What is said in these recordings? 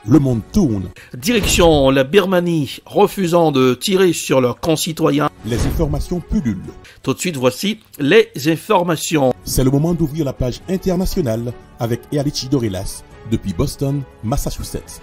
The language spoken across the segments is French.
le monde tourne. Direction la Birmanie, refusant de tirer sur leurs concitoyens. Les informations pullulent. Tout de suite, voici les informations. C'est le moment d'ouvrir la page internationale avec Ealichi Dorelas depuis Boston, Massachusetts.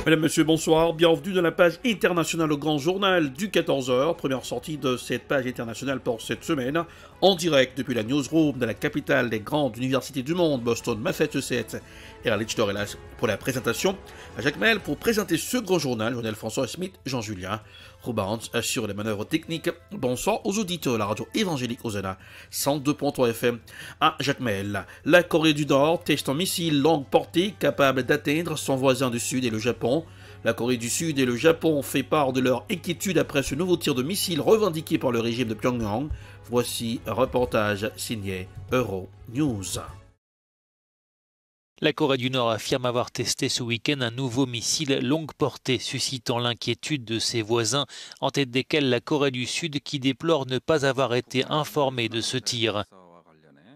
Mesdames, Messieurs, bonsoir. Bienvenue dans la page internationale au Grand Journal du 14h. Première sortie de cette page internationale pour cette semaine. En direct depuis la newsroom de la capitale des grandes universités du monde, Boston, Massachusetts. Ealichi Dorelas pour la présentation. À Jacques Mel pour présenter ce Grand Journal. Lionel François Smith, Jean-Julien. Robans assure les manœuvres techniques. Bonsoir aux auditeurs de la radio évangélique Osana 102.3 FM à Jacques Mel. La Corée du Nord teste un missile longue portée capable d'atteindre son voisin du Sud et le Japon. La Corée du Sud et le Japon ont fait part de leur inquiétude après ce nouveau tir de missile revendiqué par le régime de Pyongyang. Voici un reportage signé Euronews. La Corée du Nord affirme avoir testé ce week-end un nouveau missile longue portée, suscitant l'inquiétude de ses voisins, en tête desquels la Corée du Sud qui déplore ne pas avoir été informée de ce tir.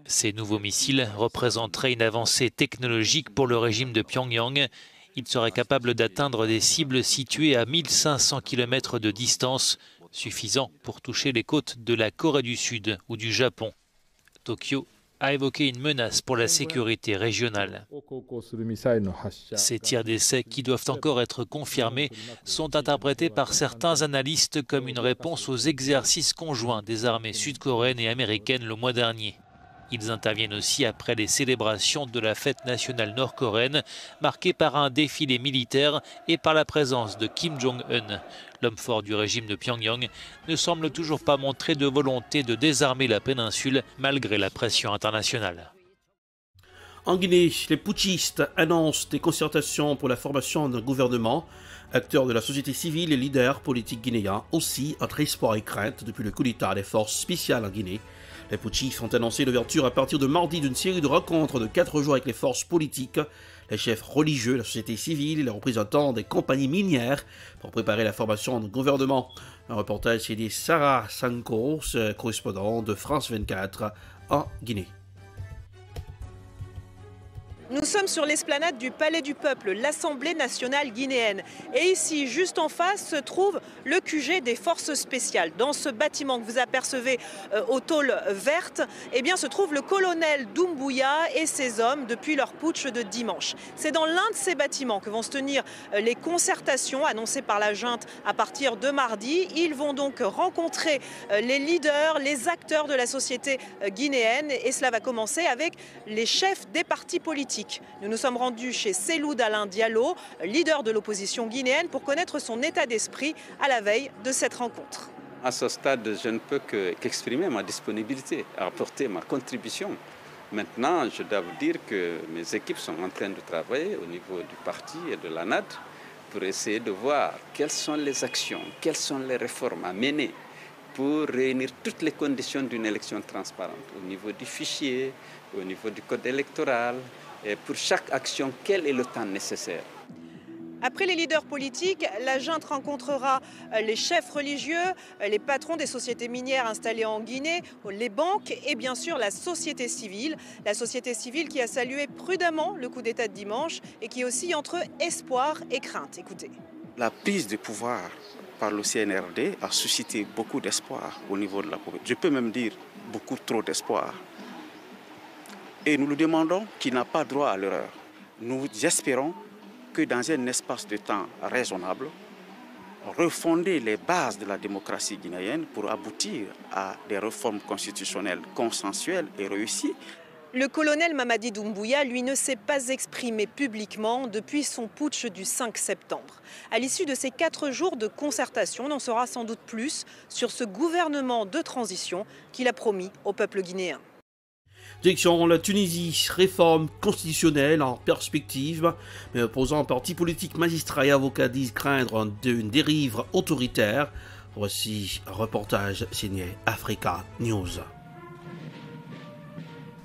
Ces nouveaux missiles représenteraient une avancée technologique pour le régime de Pyongyang. Ils seraient capables d'atteindre des cibles situées à 1500 km de distance, suffisant pour toucher les côtes de la Corée du Sud ou du Japon. Tokyo a évoqué une menace pour la sécurité régionale. Ces tirs d'essai, qui doivent encore être confirmés, sont interprétés par certains analystes comme une réponse aux exercices conjoints des armées sud-coréennes et américaines le mois dernier. Ils interviennent aussi après les célébrations de la fête nationale nord-coréenne, marquée par un défilé militaire et par la présence de Kim Jong-un. L'homme fort du régime de Pyongyang ne semble toujours pas montrer de volonté de désarmer la péninsule malgré la pression internationale. En Guinée, les putschistes annoncent des concertations pour la formation d'un gouvernement. Acteurs de la société civile et leaders politiques guinéens aussi entre espoir et crainte depuis le coup d'État des forces spéciales en Guinée. Les putschistes ont annoncé l'ouverture à partir de mardi d'une série de rencontres de 4 jours avec les forces politiques, les chefs religieux, la société civile et les représentants des compagnies minières pour préparer la formation d'un gouvernement. Un reportage signé Sarah Sanko, correspondant de France 24 en Guinée. Nous sommes sur l'esplanade du Palais du Peuple, l'Assemblée nationale guinéenne. Et ici, juste en face, se trouve le QG des forces spéciales. Dans ce bâtiment que vous apercevez aux tôles vertes, eh bien, se trouve le colonel Doumbouya et ses hommes depuis leur putsch de dimanche. C'est dans l'un de ces bâtiments que vont se tenir les concertations annoncées par la junte à partir de mardi. Ils vont donc rencontrer les leaders, les acteurs de la société guinéenne. Et cela va commencer avec les chefs des partis politiques. Nous nous sommes rendus chez Seloud Alain Diallo, leader de l'opposition guinéenne, pour connaître son état d'esprit à la veille de cette rencontre. À ce stade, je ne peux qu'exprimer ma disponibilité à apporter ma contribution. Maintenant, je dois vous dire que mes équipes sont en train de travailler au niveau du parti et de l'ANAD pour essayer de voir quelles sont les actions, quelles sont les réformes à mener pour réunir toutes les conditions d'une élection transparente au niveau du fichier, au niveau du code électoral. Et pour chaque action, quel est le temps nécessaire? Après les leaders politiques, la junte rencontrera les chefs religieux, les patrons des sociétés minières installées en Guinée, les banques et bien sûr la société civile. La société civile qui a salué prudemment le coup d'État de dimanche et qui oscille entre espoir et crainte. Écoutez. La prise de pouvoir par le CNRD a suscité beaucoup d'espoir au niveau de la population. Je peux même dire beaucoup trop d'espoir. Et nous lui demandons qu'il n'a pas droit à l'erreur. Nous espérons que dans un espace de temps raisonnable, refonder les bases de la démocratie guinéenne pour aboutir à des réformes constitutionnelles consensuelles et réussies. Le colonel Mamadi Doumbouya, lui, ne s'est pas exprimé publiquement depuis son putsch du 5 septembre. À l'issue de ces 4 jours de concertation, on en saura sans doute plus sur ce gouvernement de transition qu'il a promis au peuple guinéen. Direction la Tunisie, réforme constitutionnelle en perspective, mais opposants partis politiques, magistrats et avocats disent craindre une dérive autoritaire. Voici un reportage signé Africa News.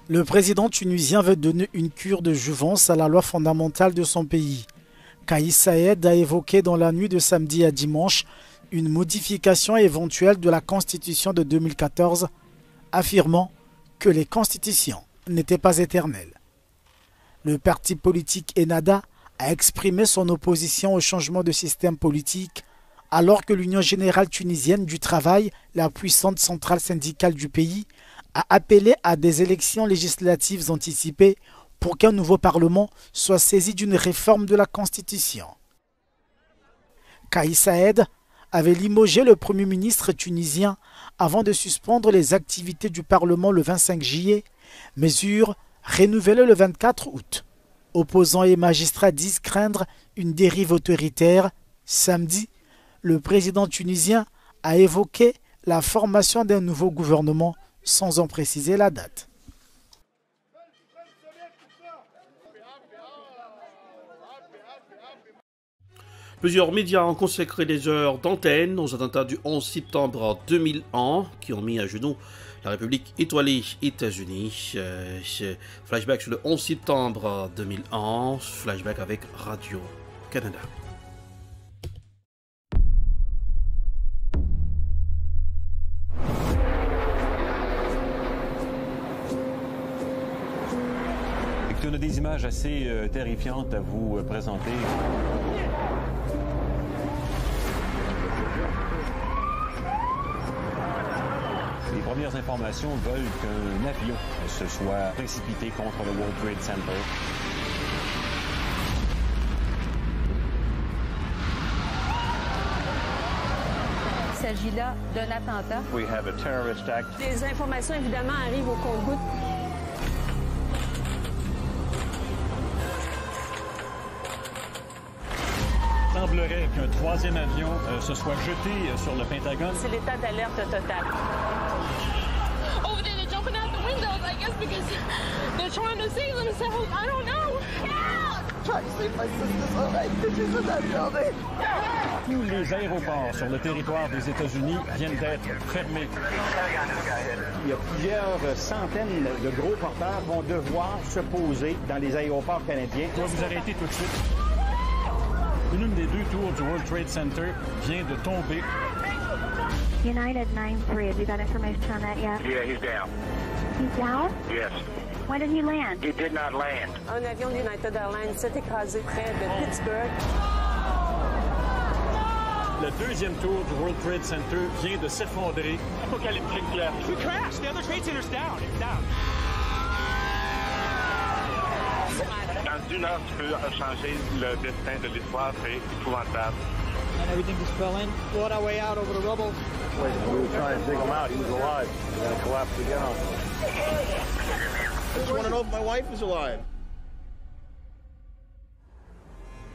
Le président tunisien veut donner une cure de jouvence à la loi fondamentale de son pays. Kais Saied a évoqué dans la nuit de samedi à dimanche une modification éventuelle de la Constitution de 2014, affirmant que les constitutions n'étaient pas éternelles. Le parti politique Ennahda a exprimé son opposition au changement de système politique, alors que l'Union générale tunisienne du travail, la puissante centrale syndicale du pays, a appelé à des élections législatives anticipées pour qu'un nouveau Parlement soit saisi d'une réforme de la Constitution. Kais Saied avait limogé le Premier ministre tunisien avant de suspendre les activités du Parlement le 25 juillet, mesure renouvelée le 24 août. Opposants et magistrats disent craindre une dérive autoritaire. Samedi, le président tunisien a évoqué la formation d'un nouveau gouvernement sans en préciser la date. Plusieurs médias ont consacré des heures d'antenne aux attentats du 11 septembre 2001 qui ont mis à genoux la République étoilée États-Unis. Flashback sur le 11 septembre 2001, flashback avec Radio-Canada. On a des images assez terrifiantes à vous présenter. Les premières informations veulent qu'un avion se soit précipité contre le World Trade Center. Il s'agit là d'un attentat. We have a terrorist act. Les informations, évidemment, arrivent au compte-gouttes. Il semblerait qu'un troisième avion se soit jeté sur le Pentagone. C'est l'état d'alerte total. Over there, they're jumping out the windows, I guess, because they're trying to save themselves. I don't know. Trying to save my sister's all right. She's in that building. Tous les aéroports sur le territoire des États-Unis viennent d'être fermés. Il y a plusieurs centaines de gros porteurs vont devoir se poser dans les aéroports canadiens. Je dois vous arrêter tout de suite. Une des deux tours du World Trade Center vient de tomber. United 9-3, have you got information on that yet? Yeah, he's down. He's down? Yes. When did he land? He did not land. Un avion d'United Airlines s'est écrasé près de Pittsburgh. Le deuxième tour du World Trade Center vient de s'effondrer. Apocalyptique clair. We crashed. The other trade center's down. It's down. Dans une heure, tu peux changer le destin de l'histoire. C'est épouvantable. And everything just fell in. Fought our way out over the rubble. Wait, we were trying to dig him out. He was alive. And then it collapsed again on him. I just want to know if my wife is alive.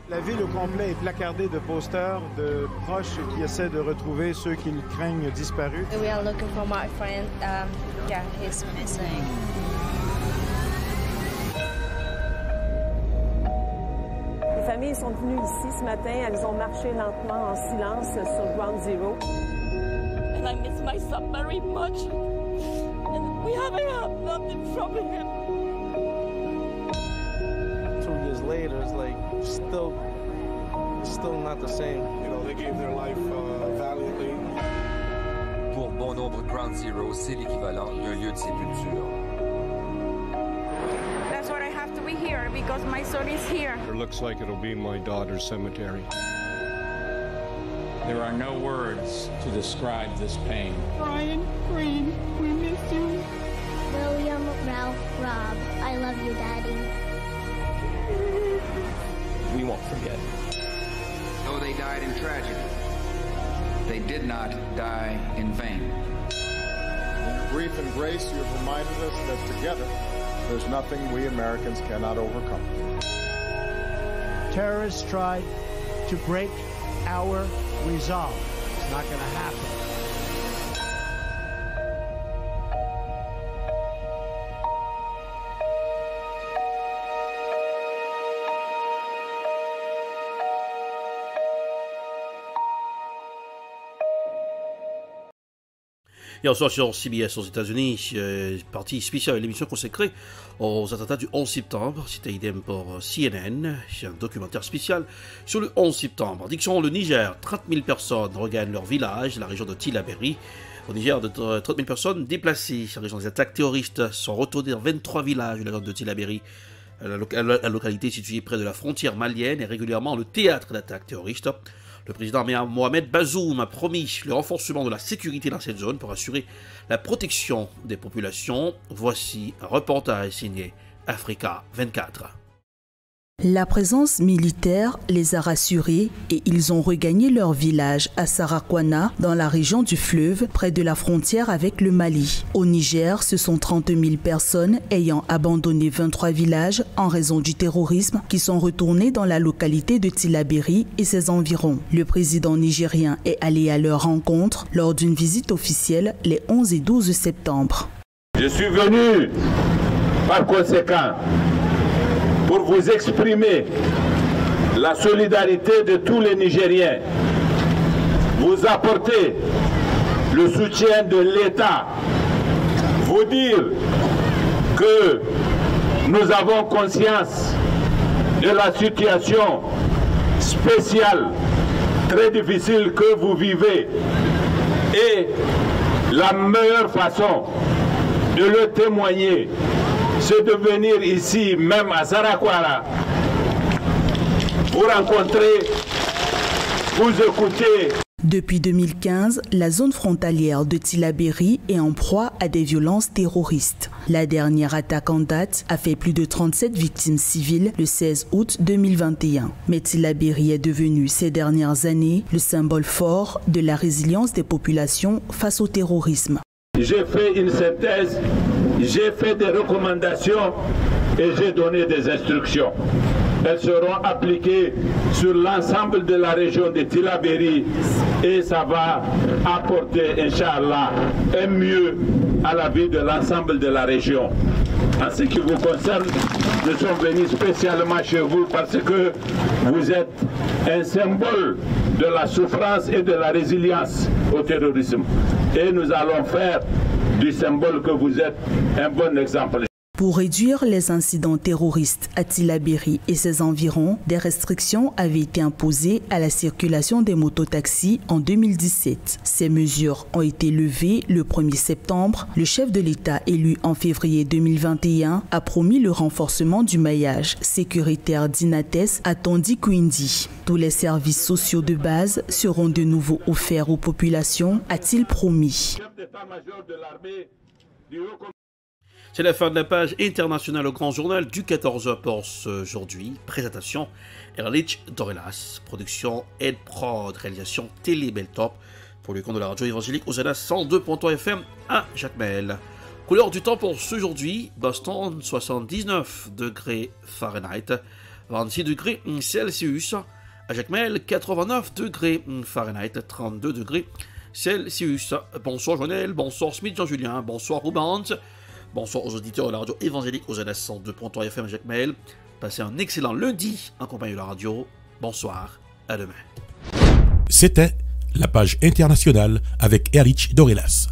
La ville au complet est placardée de posters de proches qui essaient de retrouver ceux qu'ils craignent disparus. We are looking for my friend. Yeah, he's missing. Les familles sont venues ici ce matin. Elles ont marché lentement en silence sur Ground Zero. And I miss my son very much. And we haven't had nothing from him. 2 years later, it's like still not the same. You know, they gave their life valiantly. Pour bon nombre, Ground Zero, c'est l'équivalent d'un lieu de sépulture. That's what I have to be here because my son is here. It looks like it'll be my daughter's cemetery. There are no words to describe this pain. Brian Green, we miss you. William, Ralph, Rob, I love you, Daddy. We won't forget. Though they died in tragedy, they did not die in vain. In grief and grace, you have reminded us that together, there's nothing we Americans cannot overcome. Terrorists tried to break our resolve. It's not going to happen. Hier soir sur CBS aux États-Unis, partie spéciale, l'émission consacrée aux attentats du 11 septembre. C'était idem pour CNN, un documentaire spécial sur le 11 septembre. Direction le Niger, 30 000 personnes regagnent leur village, la région de Tillabéri. Au Niger, de 30 000 personnes déplacées. La région des attaques terroristes sont retournées dans 23 villages de la région de Tillabéri. La localité située près de la frontière malienne est régulièrement le théâtre d'attaques terroristes. Le président Mohamed Bazoum a promis le renforcement de la sécurité dans cette zone pour assurer la protection des populations. Voici un reportage signé Africa 24. La présence militaire les a rassurés et ils ont regagné leur village à Sarakwana, dans la région du fleuve, près de la frontière avec le Mali. Au Niger, ce sont 30 000 personnes ayant abandonné 23 villages en raison du terrorisme qui sont retournés dans la localité de Tillabéri et ses environs. Le président nigérien est allé à leur rencontre lors d'une visite officielle les 11 et 12 septembre. Je suis venu par conséquent pour vous exprimer la solidarité de tous les Nigériens, vous apporter le soutien de l'État, vous dire que nous avons conscience de la situation spéciale, très difficile que vous vivez, et la meilleure façon de le témoigner, c'est de venir ici, même à Sarakwara, pour rencontrer, vous écouter. Depuis 2015, la zone frontalière de Tillabéri est en proie à des violences terroristes. La dernière attaque en date a fait plus de 37 victimes civiles le 16 août 2021. Mais Tillabéri est devenu ces dernières années le symbole fort de la résilience des populations face au terrorisme. J'ai fait une synthèse, j'ai fait des recommandations et j'ai donné des instructions. Elles seront appliquées sur l'ensemble de la région de Tillabéri et ça va apporter, Inch'Allah, un mieux à la vie de l'ensemble de la région. En ce qui vous concerne, nous sommes venus spécialement chez vous parce que vous êtes un symbole de la souffrance et de la résilience au terrorisme. Et nous allons faire du symbole que vous êtes un bon exemple. Pour réduire les incidents terroristes à Tillabéri et ses environs, des restrictions avaient été imposées à la circulation des mototaxis en 2017. Ces mesures ont été levées le 1er septembre. Le chef de l'État élu en février 2021 a promis le renforcement du maillage sécuritaire d'Inates à Tondi-Kouindi. Tous les services sociaux de base seront de nouveau offerts aux populations, a-t-il promis. C'est la fin de la page internationale au Grand Journal du 14h pour aujourd'hui. Présentation Erlich Dorelas, production Ed Prod, réalisation Télé Beltop pour le compte de la radio évangélique Osana 102.3 FM à Jacmel. Couleur du temps pour ce aujourd'hui, Boston 79 degrés Fahrenheit, 26 degrés Celsius, à Jacmel 89 degrés Fahrenheit, 32 degrés Celsius. Bonsoir Jonel, bonsoir Smith Jean-Julien, bonsoir Roubans. Bonsoir aux auditeurs de la radio évangélique aux NS 102.3 FM Jacques Maël. Passez un excellent lundi en compagnie de la radio. Bonsoir, à demain. C'était la page internationale avec Erlich Dorelas.